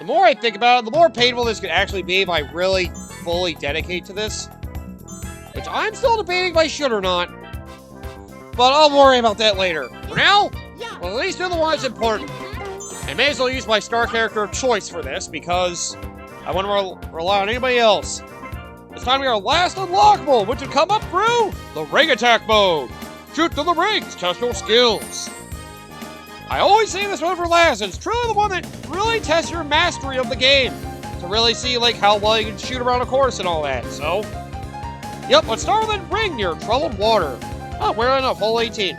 The more I think about it, the more painful this could actually be if I really fully dedicate to this. Which I'm still debating if I should or not. But I'll worry about that later. For now, well, at least do the one that's important. I may as well use my star character of choice for this, because I wouldn't rely on anybody else. It's time to be our last unlockable, which would come up through the ring attack mode. Shoot to the rings, test your skills. I always say this one for last, and it's truly the one that really tests your mastery of the game. To really see like how well you can shoot around a course and all that, so. Yep, let's start with a ring near troubled water. Oh, we're in a hole 18.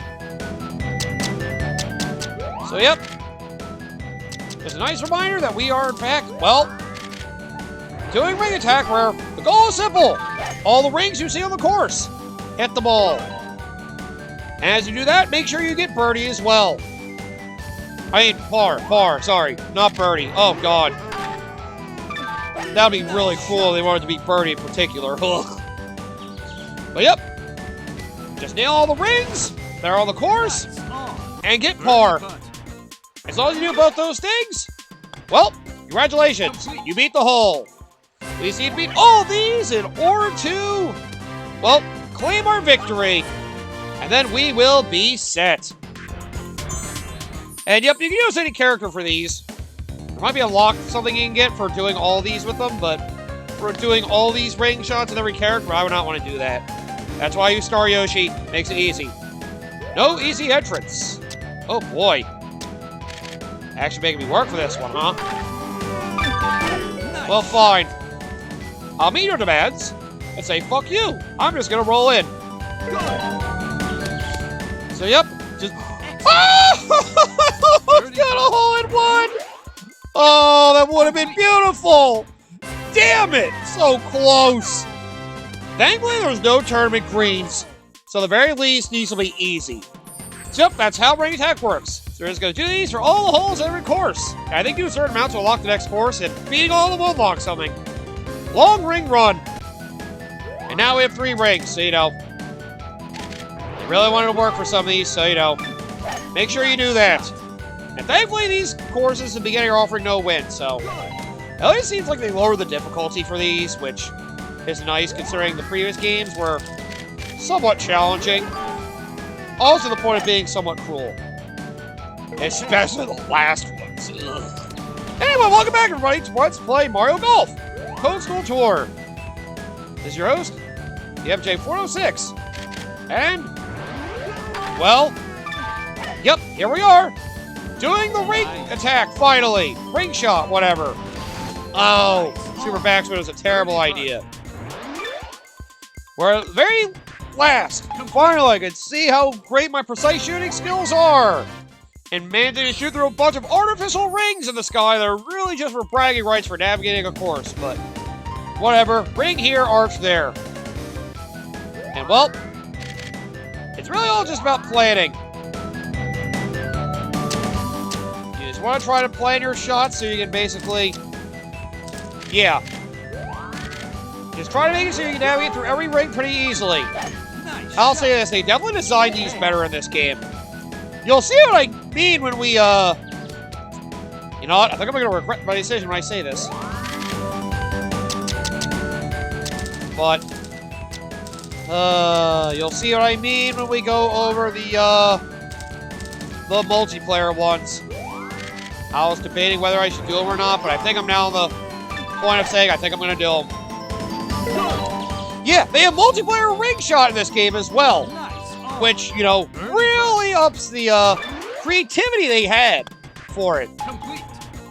So yep. It's a nice reminder that we are in fact, well, doing ring attack where the goal is simple. All the rings you see on the course, hit the ball. And as you do that, make sure you get birdie as well. I mean, par, sorry, not birdie. Oh, God. That would be really cool if they wanted to be birdie in particular. Ugh. But yep, just nail all the rings that are on the course and get par. As long as you do both those things, well, congratulations, you beat the hole. We just need to beat all these in order to, well, claim our victory. And then we will be set. And yep, you can use any character for these. There might be a lock, something you can get for doing all these with them, but for doing all these ring shots with every character, I would not want to do that. That's why I use Star Yoshi. Makes it easy. No easy entrance. Oh boy. Actually making me work for this one, huh? Nice. Well, fine. I'll meet your demands and say, fuck you. I'm just gonna roll in. So, yep. Just... Oh! Got a hole in one! Oh, that would have been beautiful! Damn it! So close! Thankfully, there's no tournament greens, so the very least, these will be easy. So, yep, that's how ring attack works. So we're just going to do these for all the holes in every course. And I think do a certain amount to unlock the next course, and beating all of them will unlock something. Long ring run. And now we have 3 rings, so you know. I really wanted to work for some of these, so you know. Make sure you do that. And thankfully, these courses in the beginning are offering no win, so. It always seems like they lower the difficulty for these, which is nice considering the previous games were somewhat challenging. Also the point of being somewhat cruel. Especially the last ones. Ugh. Anyway, welcome back everybody to Let's Play Mario Golf! Toadstool Tour. This is your host, the MJ406. And, well, yep, here we are. Doing the ring attack, finally. Ring shot, whatever. Oh, super backswing was a terrible idea. We're at the very last. Finally, I can see how great my precise shooting skills are. And managing to shoot through a bunch of artificial rings in the sky that are really just for bragging rights for navigating a course. But whatever. Ring here, arch there. And well, it's really all just about planning. You just want to try to plan your shots so you can basically... Yeah. Just try to make it so you can navigate through every ring pretty easily. I'll say this, they definitely designed these better in this game. You'll see what I mean when we, You know what? I think I'm going to regret my decision when I say this. But, you'll see what I mean when we go over the multiplayer ones. I was debating whether I should do them or not, but I think I'm now on the point of saying I think I'm going to do them. Yeah, they have multiplayer ring shot in this game as well. Which, you know, really ups the creativity they had for it.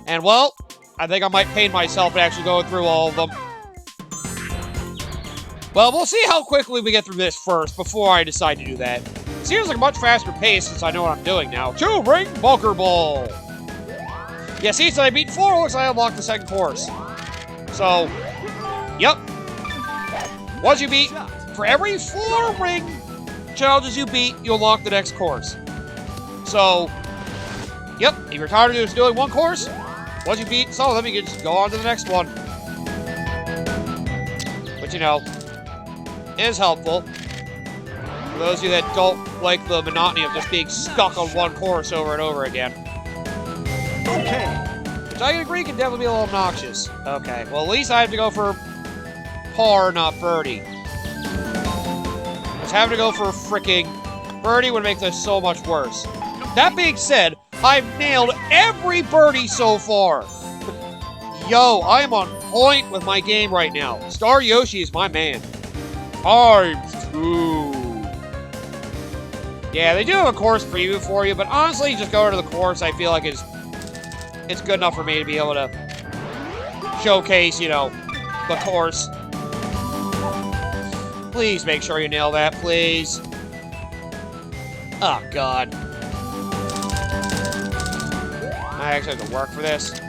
And, well, I think I might pain myself and actually go through all of them. Well, we'll see how quickly we get through this first before I decide to do that. It seems like a much faster pace since I know what I'm doing now. 2-ring bunker ball. Yeah, see, since I beat 4, it looks like I unlocked the second course. So, yep. Once you beat, for every 4 ring challenges you beat, you unlock the next course. So, yep, if you're tired of just doing one course, once you beat some of them, you can just go on to the next one. Which, you know, is helpful. For those of you that don't like the monotony of just being stuck on one course over and over again. Okay. Which which I can agree can definitely be a little obnoxious. Okay, well, at least I have to go for par, not birdie. Because having to go for fricking birdie would make this so much worse. That being said, I've nailed every birdie so far. Yo, I am on point with my game right now. Star Yoshi is my man. ×2. Yeah, they do have a course preview for you, but honestly, just going to the course, I feel like it's good enough for me to be able to showcase, you know, the course. Please make sure you nail that, please. Oh, God. I actually have to work for this.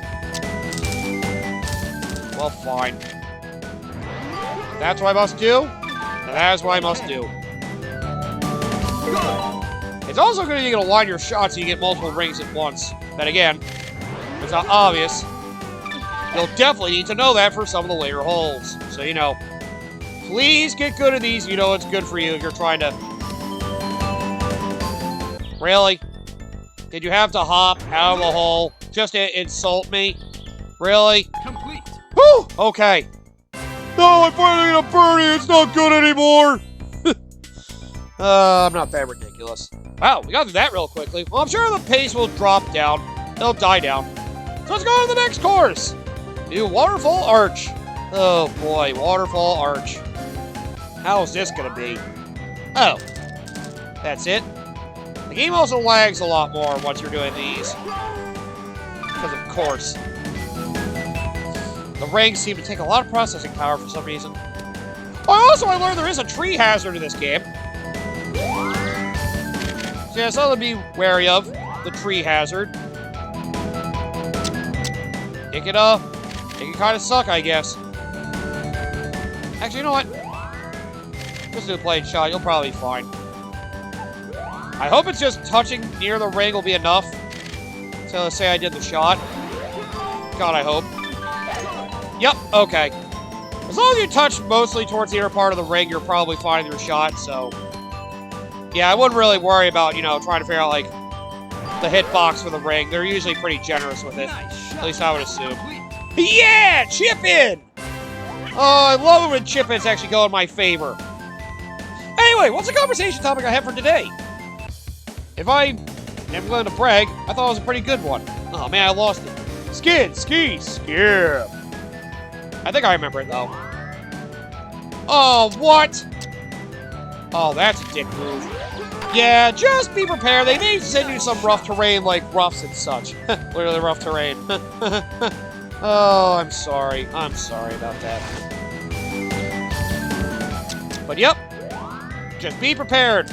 Well, fine. That's what I must do, and that is what I must do. It's also good that you're going to line your shots so you get multiple rings at once. Then again, it's not obvious. You'll definitely need to know that for some of the later holes. So, you know, please get good at these. You know it's good for you if you're trying to... Really? Did you have to hop out of the hole just to insult me? Really? Complete. Whew! Okay. No, I finally got a birdie. It's not good anymore. I'm not that ridiculous. Wow, we got through that real quickly. Well, I'm sure the pace will drop down. It'll die down. So let's go to the next course. New Waterfall Arch. Oh boy, Waterfall Arch. How is this gonna be? Oh, that's it. The game also lags a lot more once you're doing these. Because of course. The rings seem to take a lot of processing power for some reason. Oh, also I learned there is a tree hazard in this game. So yeah, something to be wary of. The tree hazard. It can kind of suck, I guess. Actually, you know what? Just do a plain shot. You'll probably be fine. I hope it's just touching near the ring will be enough to say I did the shot. God, I hope. Yep, okay. As long as you touch mostly towards the inner part of the ring, you're probably fine with your shot, so... Yeah, I wouldn't really worry about, you know, trying to figure out, like, the hitbox for the ring. They're usually pretty generous with it. At least I would assume. Yeah! Chip in! Oh, I love it when chip ins actually go in my favor. Anyway, what's the conversation topic I have for today? If I am going to brag, I thought it was a pretty good one. Oh man, I lost it. Skid, ski, skip. I think I remember it though. Oh, what? Oh, that's a dick move. Yeah, just be prepared. They may send you some rough terrain like roughs and such. Literally rough terrain. Oh, I'm sorry. I'm sorry about that. But yep, just be prepared.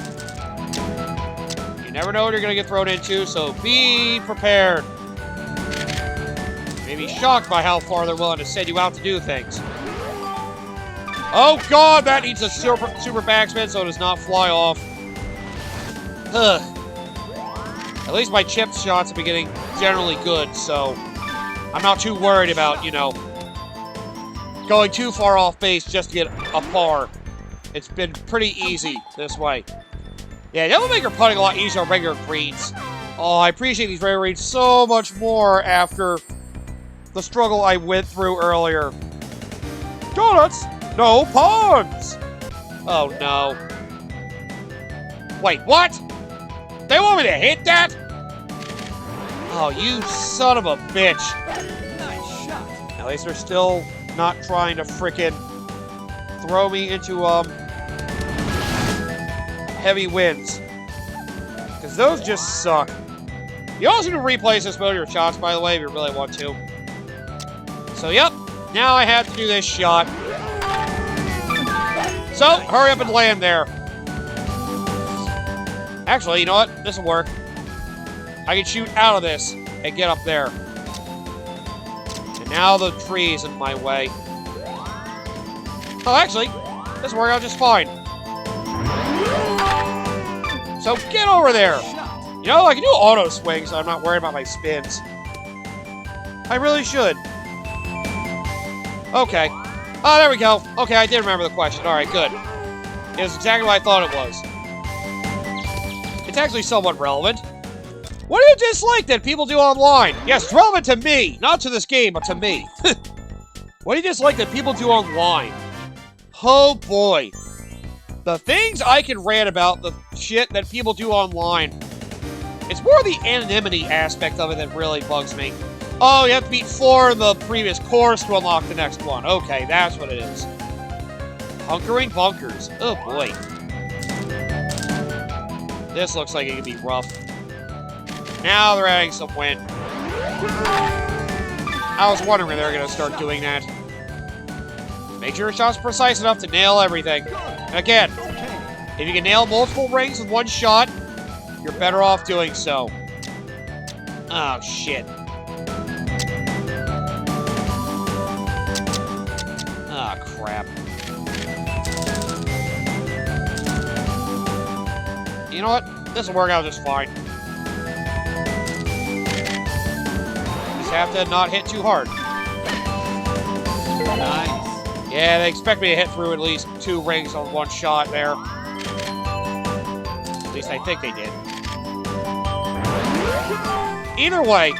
You never know what you're going to get thrown into, so be prepared. You may be shocked by how far they're willing to send you out to do things. Oh god, that needs a super backspin so it does not fly off. Ugh. At least my chip shots have been getting generally good, so I'm not too worried about, you know, going too far off base just to get a par. It's been pretty easy this way. Yeah, that will make your putting a lot easier on regular greens. Oh, I appreciate these rare greens so much more after the struggle I went through earlier. Donuts! No pawns! Oh, no. Wait, what? They want me to hit that? Oh, you son of a bitch. Nice shot. At least they're still not trying to frickin' throw me into, heavy winds. Because those just suck. You also can replace this mode of your shots, by the way, if you really want to. So, yep. Now I have to do this shot. So, hurry up and land there. Actually, you know what? This will work. I can shoot out of this and get up there. And now the tree is in my way. Oh, actually, this will work out just fine. So get over there. You know, I can do auto swing, so I'm not worried about my spins. I really should. Okay. Oh, there we go. Okay, I did remember the question. All right, good. It was exactly what I thought it was. It's actually somewhat relevant. What do you dislike that people do online? Yes, it's relevant to me. Not to this game, but to me. What do you dislike that people do online? Oh boy. The things I can rant about, the shit that people do online. It's more the anonymity aspect of it that really bugs me. Oh, you have to beat 4 in the previous course to unlock the next one. Okay, that's what it is. Hunkering bunkers. Oh boy. This looks like it could be rough. Now they're adding some wind. I was wondering if they were going to start doing that. Make sure your shot's precise enough to nail everything. And again, if you can nail multiple rings with one shot, you're better off doing so. Oh, shit. Ah, crap. You know what? This will work out just fine. Just have to not hit too hard. Nice. Yeah, they expect me to hit through at least 2 rings on one shot there. At least I think they did. Either way,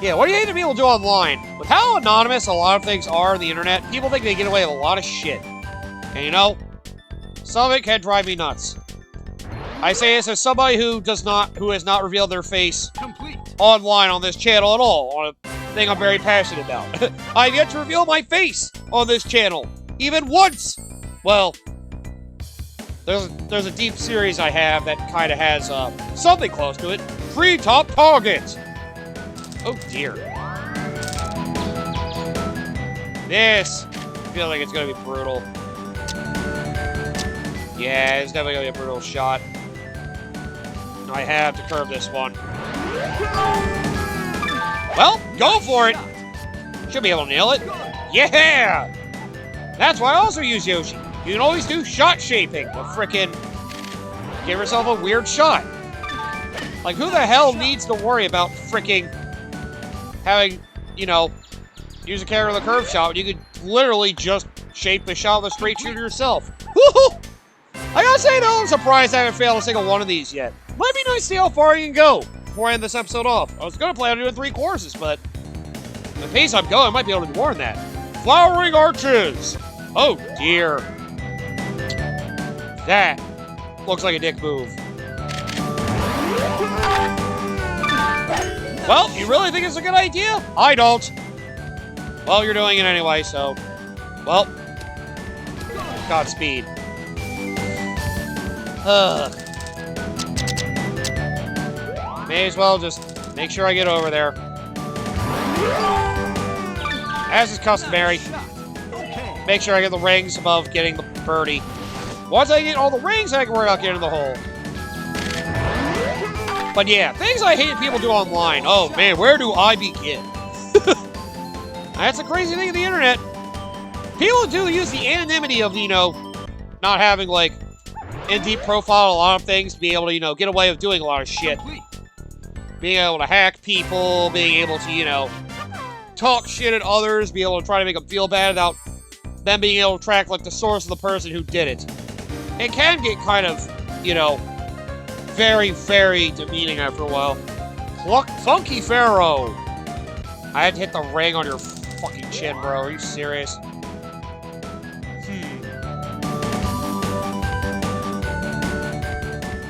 yeah, what do you hate that people do online? With how anonymous a lot of things are on the internet, people think they get away with a lot of shit. And you know, some of it can drive me nuts. I say this as somebody who has not revealed their face online on this channel at all, on a thing I'm very passionate about. I've yet to reveal my face on this channel, even once. Well, there's a deep series I have that kind of has something close to it. 3 top targets. Oh dear. This feels like it's gonna be brutal. Yeah, it's definitely gonna be a brutal shot. I have to curve this one. Well, go for it! Should be able to nail it. Yeah! That's why I also use Yoshi. You can always do shot shaping to frickin' give yourself a weird shot. Like, who the hell needs to worry about fricking having, you know, use a character with a curve shot when you could literally just shape the shot with a straight shooter yourself? Woohoo! I gotta say, though, I'm surprised I haven't failed a single one of these yet. Might be nice to see how far you can go before I end this episode off. I was gonna plan on doing 3 courses, but the pace I'm going, I might be able to do more than that. Flowering arches! Oh, dear. That looks like a dick move. Well, you really think it's a good idea? I don't. Well, you're doing it anyway, so... Well, Godspeed. May as well just make sure I get over there. As is customary, make sure I get the rings above getting the birdie. Once I get all the rings, I can worry about getting the hole. But yeah, things I hate people do online. Oh man, where do I begin? That's the crazy thing of the internet. People do use the anonymity of, you know, not having, like, in-deep profile a lot of things to be able to, you know, get away with doing a lot of shit. Being able to hack people, being able to, you know, talk shit at others, be able to try to make them feel bad about them being able to track, like, the source of the person who did it. It can get kind of, you know, very, very demeaning after a while. Funky Pharaoh! I had to hit the ring on your fucking chin, bro. Are you serious?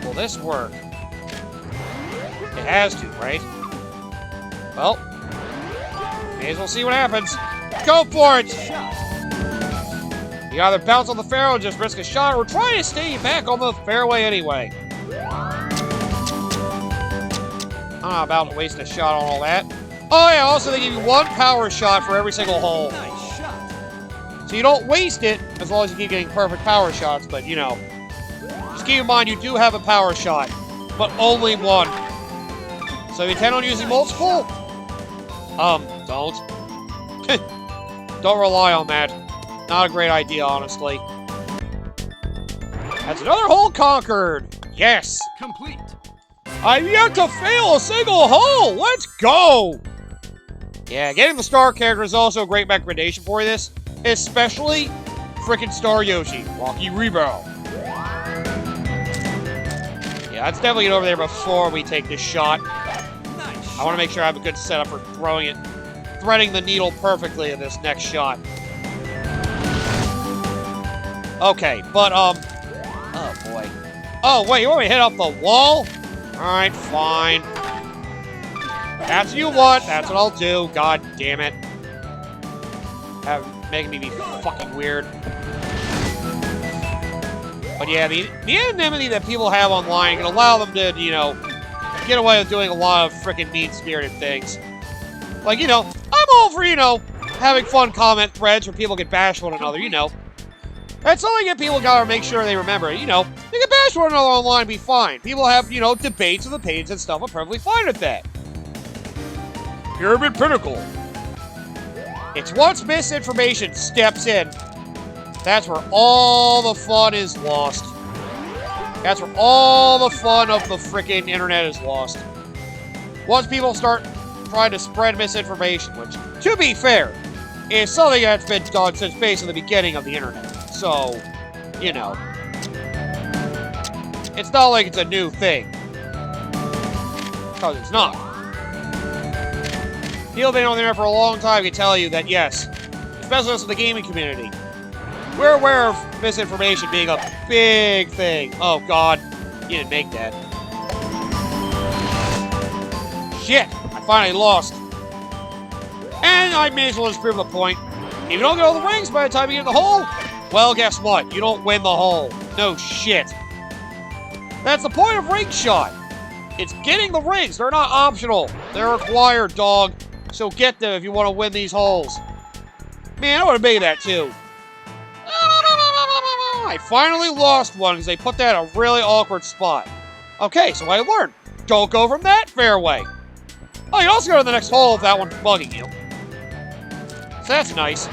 Will this work? It has to, right? Well, may as well see what happens. Go for it! You either bounce on the Pharaoh and just risk a shot, or try to stay back on the fairway anyway. I'm not about to waste a shot on all that. Oh yeah, also they give you 1 power shot for every single hole. Nice shot. So you don't waste it, as long as you keep getting perfect power shots, but you know. Just keep in mind, you do have a power shot, but only 1. So if you intend on using multiple, don't. Don't rely on that. Not a great idea, honestly. That's another hole conquered! Yes! Complete. I've yet to fail a single hole! Let's go! Yeah, getting the star character is also a great recommendation for this. Especially frickin' Star Yoshi. Rocky Rebound. Yeah, let's definitely get over there before we take this shot. Nice I want to make sure I have a good setup for throwing it, threading the needle perfectly in this next shot. Okay, but, oh boy. Oh, wait, you want me to hit up the wall? Alright, fine. That's what you want, that's what I'll do, god damn it. Making me be fucking weird. But yeah, the anonymity that people have online can allow them to, you know, get away with doing a lot of freaking mean-spirited things. Like, you know, I'm all for, you know, having fun comment threads where people can bash one another, you know. That's something that people gotta make sure they remember, you know. They can bash one another online and be fine. People have, you know, debates of opinions and stuff. I'm perfectly fine with that. Pyramid Pinnacle. It's once misinformation steps in, that's where all the fun is lost. That's where all the fun of the freaking internet is lost. Once people start trying to spread misinformation, which, to be fair, is something that's been done since basically the beginning of the internet. So, you know, it's not like it's a new thing. Because it's not. People have been on the internet for a long time can tell you that, yes, especially us in the gaming community, we're aware of misinformation being a big thing. Oh, God. You didn't make that. Shit. I finally lost. And I may as well just prove a point. If you don't get all the rings by the time you get in the hole, well, guess what? You don't win the hole. No shit. That's the point of ring shot. It's getting the rings. They're not optional. They're required, dog. So get them if you want to win these holes. Man, I would have made that too. I finally lost one because they put that in a really awkward spot. Okay, so I learned. Don't go from that fairway. Oh, you also go to the next hole if that one's bugging you. So that's nice.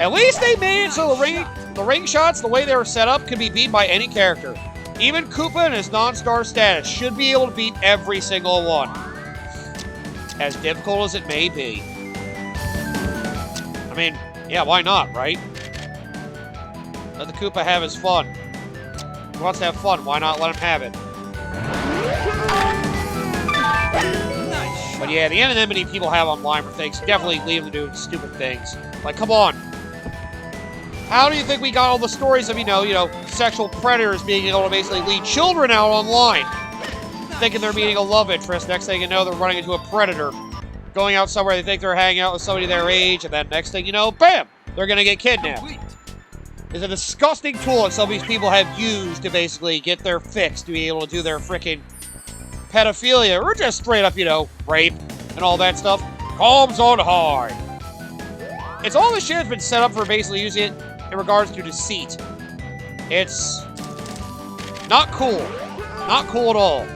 At least they made it so the ring shots, the way they were set up, can be beat by any character. Even Koopa in his non-star status should be able to beat every single one. As difficult as it may be. I mean, yeah, why not, right? Let the Koopa have his fun. If he wants to have fun, why not let him have it? But yeah, the anonymity people have online for things definitely leave them doing stupid things. Like, come on. How do you think we got all the stories of, you know, sexual predators being able to basically lead children out online? Thinking they're meeting a love interest. Next thing you know, they're running into a predator. Going out somewhere, they think they're hanging out with somebody their age, and then next thing you know, bam! They're gonna get kidnapped. It's a disgusting tool that some of these people have used to basically get their fix, to be able to do their frickin' pedophilia, or just straight up, you know, rape and all that stuff. Calms on hard. It's all this shit has been set up for basically using it in regards to deceit. It's not cool. Not cool at all.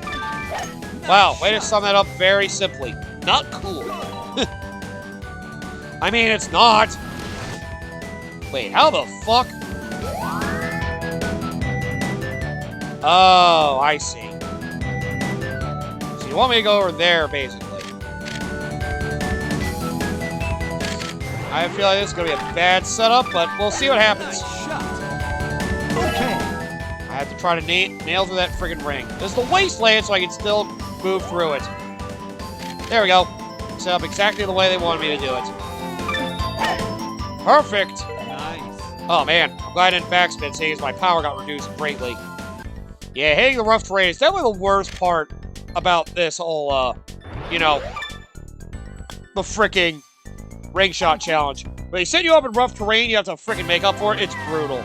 Wow, way to sum that up very simply. Not cool. I mean, it's not. Wait, how the fuck? Oh, I see. So you want me to go over there, basically. I feel like this is going to be a bad setup, but we'll see what happens. Okay. I have to try to nail through that friggin' ring. This is the wasteland, so I can still move through it. There we go. Set up exactly the way they wanted me to do it. Perfect. Nice. Oh, man. I'm glad I didn't backspin, seeing as my power got reduced greatly. Yeah, hitting the rough terrain is definitely the worst part about this whole, you know, the fricking ring shot challenge. When they set you up in rough terrain, you have to frickin' make up for it. It's brutal.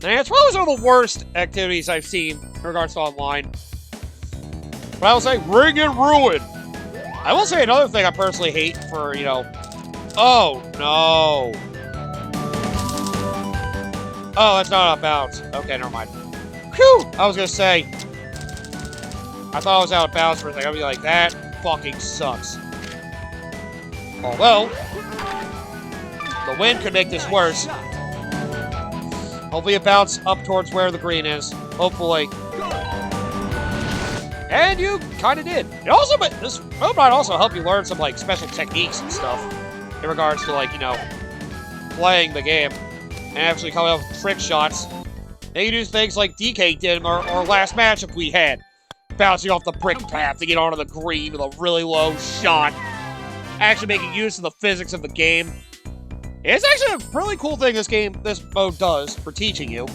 And it's probably one of the worst activities I've seen in regards to online. But I will say, ring and ruin. I will say another thing I personally hate for, you know... Oh, no. Oh, that's not out of bounds. Okay, never mind. Whew! I was gonna say... I thought I was out of bounds for a second. I'd be like, that fucking sucks. Although... the wind could make this worse. Hopefully it bounces up towards where the green is. Hopefully. And you kind of did. It also, but this mode might also help you learn some, like, special techniques and stuff. In regards to, like, you know, playing the game. And actually coming up with trick shots. They can do things like DK did in our last matchup we had. Bouncing off the brick path to get onto the green with a really low shot. Actually making use of the physics of the game. It's actually a really cool thing this mode does for teaching you.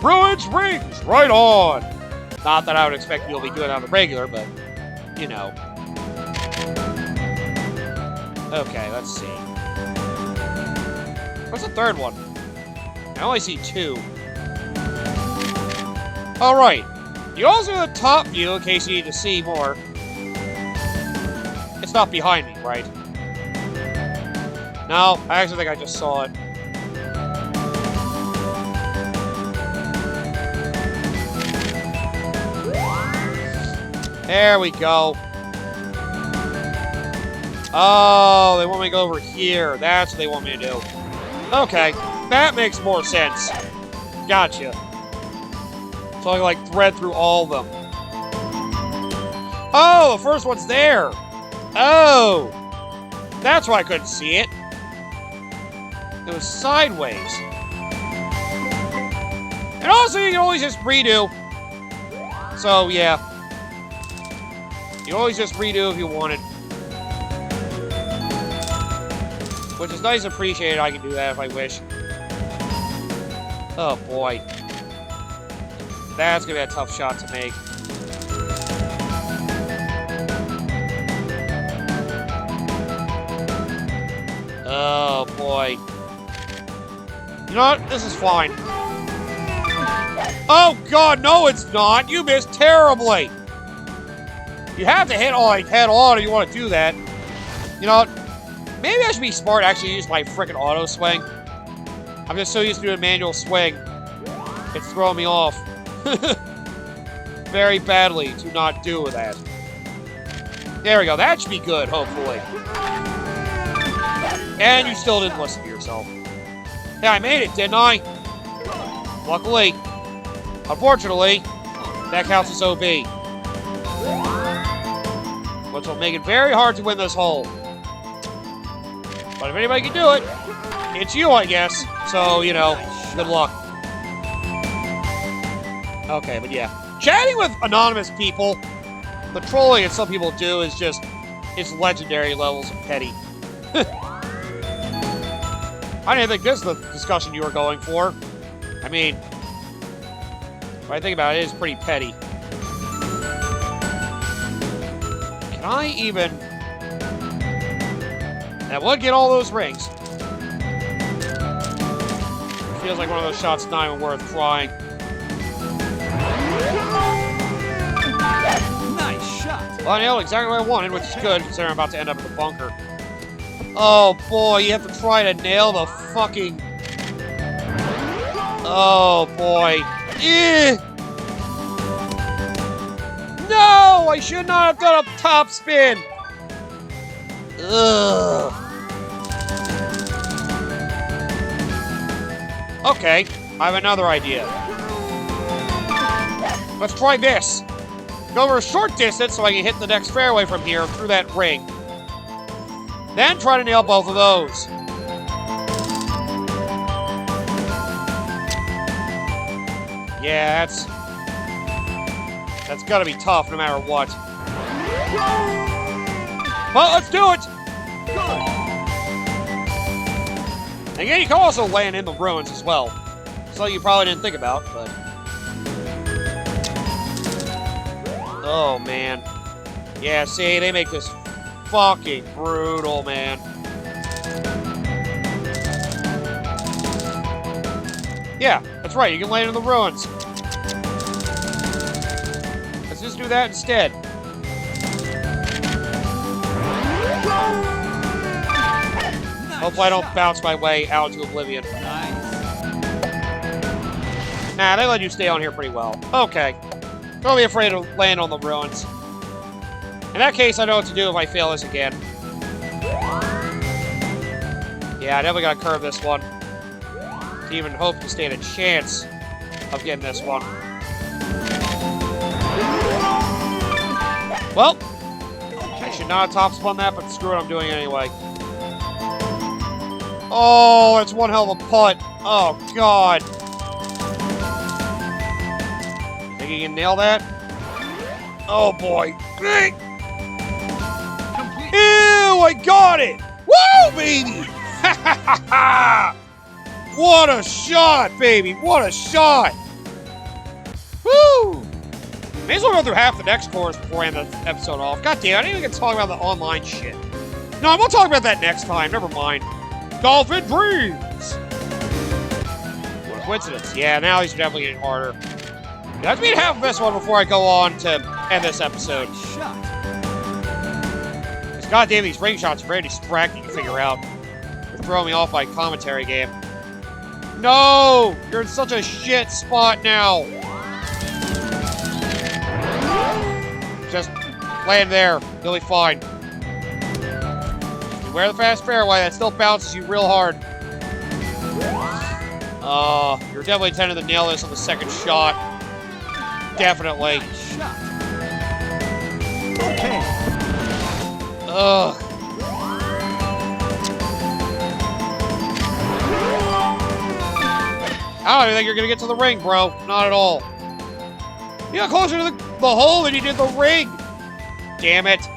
Ruins rings, right on! Not that I would expect you'll be doing that on the regular, but, you know. Okay, let's see. What's the third one? I only see 2. Alright. You also have the top view in case you need to see more. It's not behind me, right? No, I actually think I just saw it. There we go. Oh, they want me to go over here. That's what they want me to do. Okay, that makes more sense. Gotcha. So I can, like, thread through all of them. Oh, the first one's there. Oh. That's why I couldn't see it. It was sideways. And also, you can always just redo. So, yeah. You can always just redo if you wanted. Which is nice and appreciated. I can do that if I wish. Oh, boy. That's going to be a tough shot to make. Oh, boy. You know what? This is fine. Oh, God, no, it's not. You missed terribly. You have to hit like head on if you want to do that. You know what? Maybe I should be smart and actually use my frickin' auto swing. I'm just so used to doing manual swing. It's throwing me off. Very badly to not do that. There we go. That should be good, hopefully. And you still didn't listen to yourself. Yeah, I made it, didn't I? Luckily. Unfortunately, that counts as OB. Which will make it very hard to win this hole. But if anybody can do it, it's you, I guess. So, you know, good luck. Okay, but yeah. Chatting with anonymous people, the trolling that some people do is just, it's legendary levels of petty. I didn't think this was the discussion you were going for. I mean, if I think about it, it is pretty petty. Can I even... That would get all those rings. Feels like one of those shots not even worth trying. Nice shot. Well, I nailed exactly what I wanted, which is good, considering I'm about to end up in the bunker. Oh, boy, you have to try to nail the fucking... Oh, boy. Eh. No! I should not have done a top spin! Ugh. Okay, I have another idea. Let's try this. Go over a short distance so I can hit the next fairway from here through that ring. Then try to nail both of those. Yeah, that's gotta be tough no matter what. Well, let's do it! And again, you can also land in the ruins as well. Something you probably didn't think about, but... Oh, man. Yeah, see, they make this fucking brutal, man. Yeah, that's right, you can land in the ruins. Let's just do that instead. Hopefully I don't bounce my way out to oblivion. Nice. Nah, they let you stay on here pretty well. Okay. Don't be afraid to land on the ruins. In that case, I know what to do if I fail this again. Yeah, I definitely gotta curve this one. To even hope to stand a chance of getting this one. Well, I should not have top spun that, but screw it, I'm doing it anyway. Oh, that's one hell of a putt. Oh, God. Think you can nail that? Oh boy. Complete. Ew, I got it! Woo, baby! What a shot, baby! What a shot! Woo! May as well go through half the next course before I end the episode off. God damn, I didn't even get to talk about the online shit. No, I'm gonna talk about that next time. Never mind. Dolphin Dreams! What a coincidence. Yeah, now he's definitely getting harder. Let's beat half of this one before I go on to end this episode. Shot. Because goddamn, these ring shots are very distracting to figure out. They're throwing me off my commentary game. No! You're in such a shit spot now. Just land there. You'll be fine. Beware the fast fairway. That still bounces you real hard. You're definitely tending to nail this on the second shot. Definitely. Shot. Okay. Ugh. I don't even think you're gonna get to the ring, bro. Not at all. You got closer to the hole than you did the ring. Damn it.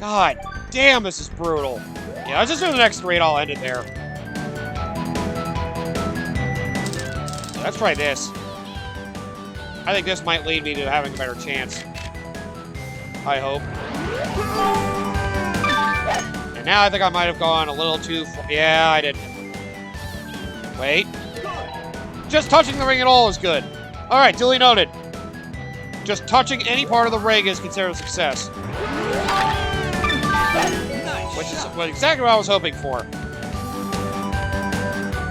God damn, this is brutal. Yeah, let's just do the next three and I'll end it there. Let's try this. I think this might lead me to having a better chance. I hope. And now I think I might have gone a little too far. Yeah, I didn't. Wait. Just touching the ring at all is good. Alright, duly noted. Just touching any part of the ring is considered a success. Which is exactly what I was hoping for.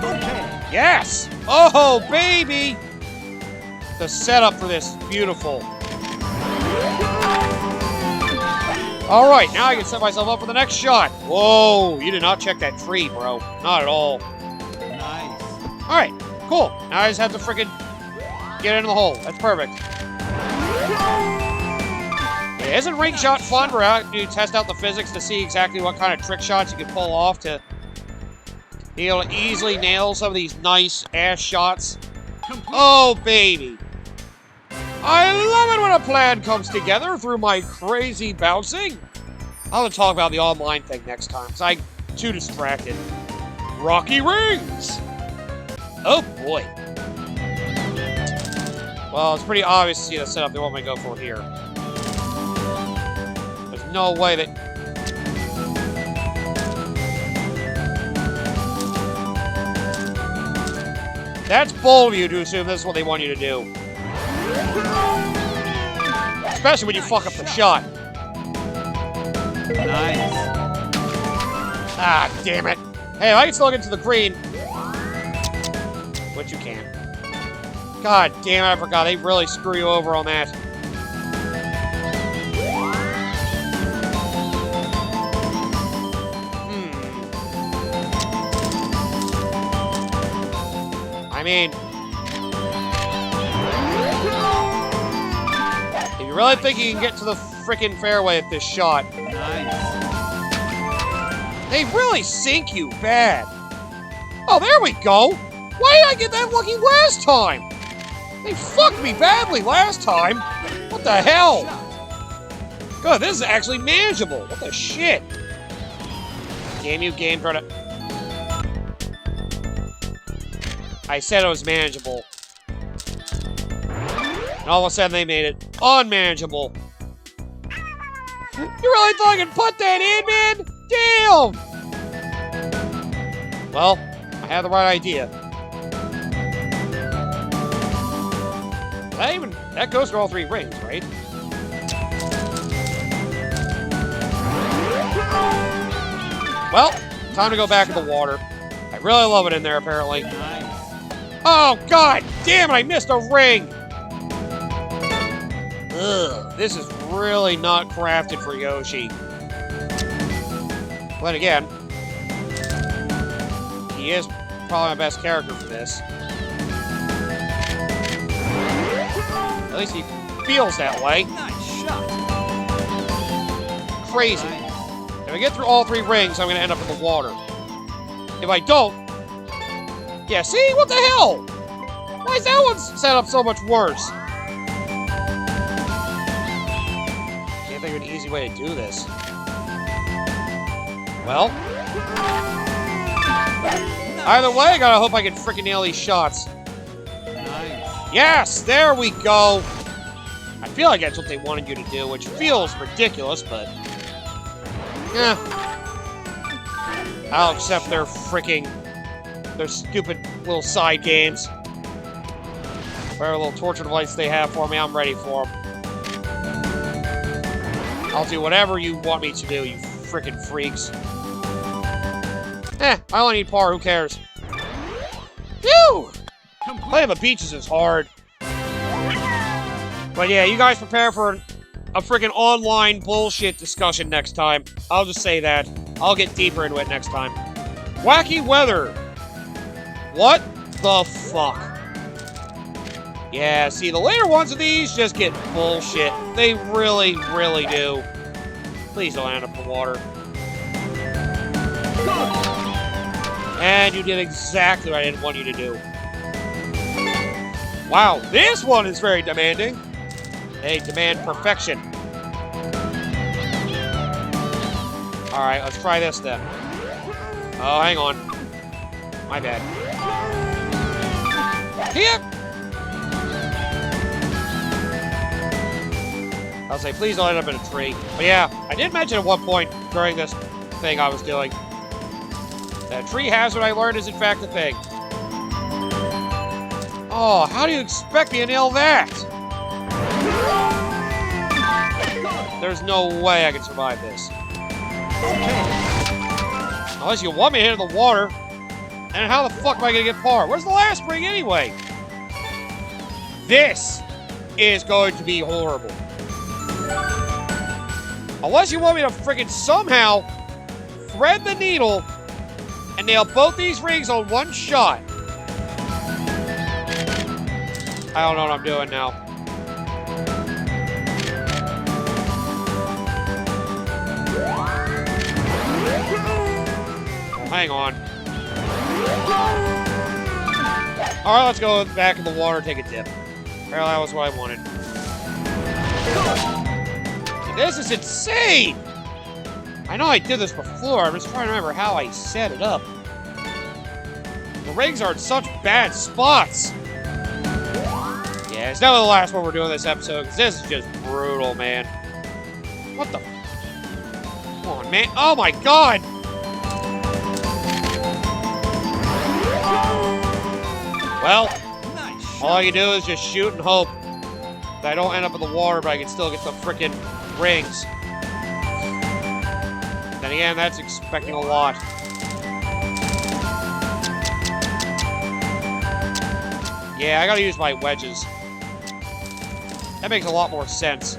Okay. Yes! Oh, baby! The setup for this is beautiful. Alright, now I can set myself up for the next shot. Whoa, you did not check that tree, bro. Not at all. Nice. Alright, cool. Now I just have to freaking get into the hole. That's perfect. Yeah, isn't ring shot fun where you test out the physics to see exactly what kind of trick shots you can pull off to be able to easily nail some of these nice ass shots? Oh, baby. I love it when a plan comes together through my crazy bouncing. I'll have to talk about the online thing next time, because I'm too distracted. Rocky Rings! Oh, boy. Well, it's pretty obvious to see the setup they want me to go for here. There's no way that... That's bold of you to assume this is what they want you to do. Especially when you fuck up the shot. Nice. Ah, damn it. Hey, if I can still get to the green... Which you can. God damn it, I forgot. They really screw you over on that. I mean... If you really think you can get to the frickin' fairway with this shot... Nice. They really sink you bad. Oh, there we go. Why did I get that lucky last time? They fucked me badly last time. What the hell? Good, this is actually manageable. What the shit? Damn you, game, try to... I said it was manageable. And all of a sudden they made it unmanageable. You really thought I could put that in, man? Damn! Well, I had the right idea. That goes for all three rings, right? Well, time to go back in the water. I really love it in there, apparently. Nice. Oh, god damn it, I missed a ring! Ugh, this is really not crafted for Yoshi. But again, he is probably my best character for this. At least he feels that way. Nice shot. Crazy. If I get through all three rings, I'm going to end up in the water. If I don't... Yeah, see? What the hell? Why is that one set up so much worse? Can't think of an easy way to do this. Well, either way, I gotta hope I can freaking nail these shots. Nice. Yes, there we go. I feel like that's what they wanted you to do, which feels ridiculous, but yeah. I'll accept their stupid little side games. Whatever little torture device they have for me, I'm ready for them. I'll do whatever you want me to do, you freaking freaks. I only need par, who cares? Phew! Playing the beaches is hard. But yeah, you guys prepare for a freaking online bullshit discussion next time. I'll just say that. I'll get deeper into it next time. Wacky weather. What the fuck? Yeah, see, the later ones of these just get bullshit. They really, really do. Please don't end up in the water. And you did exactly what I didn't want you to do. Wow, this one is very demanding. They demand perfection. Alright, let's try this then. Oh, hang on. My bad. Here! I'll say, please don't end up in a tree. But yeah, I did mention at one point during this thing I was doing that tree hazard I learned is in fact a thing. Oh, how do you expect me to nail that? There's no way I can survive this. Unless you want me to hit the water. And how the fuck am I gonna get par? Where's the last ring anyway? This is going to be horrible. Unless you want me to freaking somehow thread the needle and nail both these rings on one shot. I don't know what I'm doing now. Oh, hang on. Alright, let's go back in the water and take a dip. Apparently that was what I wanted. This is insane! I know I did this before, I'm just trying to remember how I set it up. The rings are in such bad spots. Yeah, it's definitely the last one we're doing this episode, because this is just brutal, man. What the? Come on, man. Oh my god! Well, nice all I can do is just shoot and hope that I don't end up in the water, but I can still get the frickin' rings. Then again, that's expecting a lot. Yeah, I gotta use my wedges. That makes a lot more sense.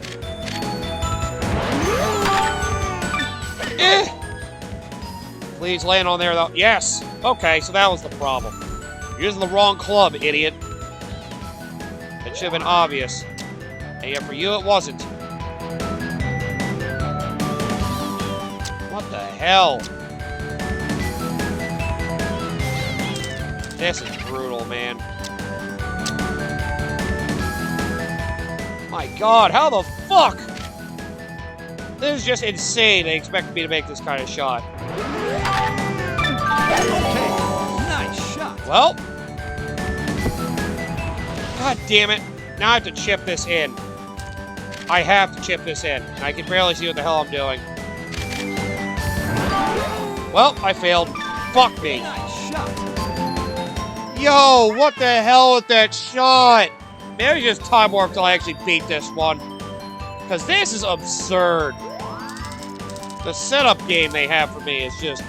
Please land on there, though. Yes! Okay, so that was the problem. You're using the wrong club, idiot. It should have been obvious. And yet for you, it wasn't. What the hell? This is brutal, man. My god, how the fuck? This is just insane. They expect me to make this kind of shot. Okay, nice shot. Well. God damn it. Now I have to chip this in. I have to chip this in. I can barely see what the hell I'm doing. Well, I failed. Fuck me. Nice shot. Yo, what the hell with that shot? Maybe just time warp until I actually beat this one. Because this is absurd. The setup game they have for me is just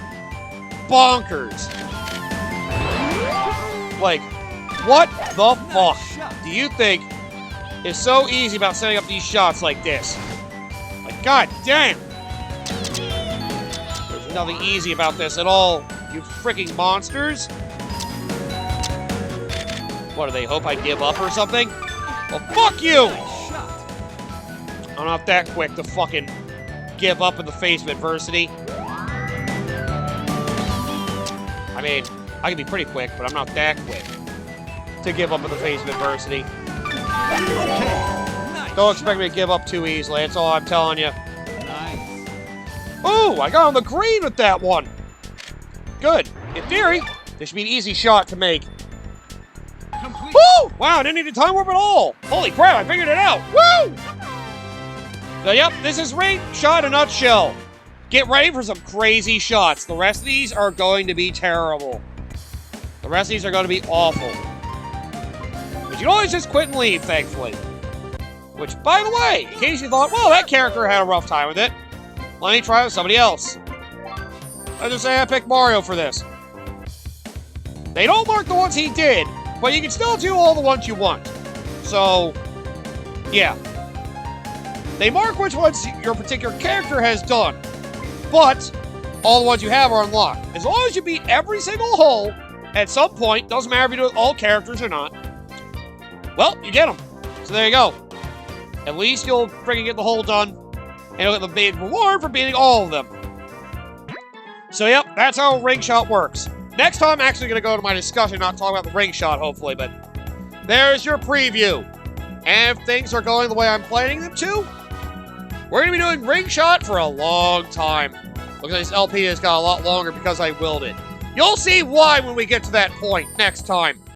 bonkers. Like, what the fuck do you think is so easy about setting up these shots like this? Like, god damn. There's nothing easy about this at all, you freaking monsters. What, do they hope I give up or something? Well, fuck you! I'm not that quick to fucking give up in the face of adversity. I mean, I can be pretty quick, but I'm not that quick. to give up in the face of adversity. Okay. Nice. Don't expect me to give up too easily. That's all I'm telling you. Nice. Ooh, I got on the green with that one. Good. In theory, this should be an easy shot to make. Complete. Woo! Wow, I didn't need a time warp at all. Holy crap, I figured it out. Woo! So, yep, this is Ring Shot in a nutshell. Get ready for some crazy shots. The rest of these are going to be terrible. The rest of these are going to be awful. But you can always just quit and leave, thankfully. Which, by the way, in case you thought, well, that character had a rough time with it, let me try with somebody else. Let's just say I picked Mario for this. They don't mark the ones he did, but you can still do all the ones you want. So, yeah. They mark which ones your particular character has done, but all the ones you have are unlocked. As long as you beat every single hole at some point, doesn't matter if you do it with all characters or not, well, you get them. So there you go. At least you'll freaking get the hole done, and you'll get the big reward for beating all of them. So yep, that's how a ring shot works. Next time, I'm actually going to go to my discussion, not talk about the ring shot, hopefully, but there's your preview. And if things are going the way I'm planning them to, we're going to be doing ring shot for a long time. Looks like this LP has got a lot longer because I willed it. You'll see why when we get to that point next time.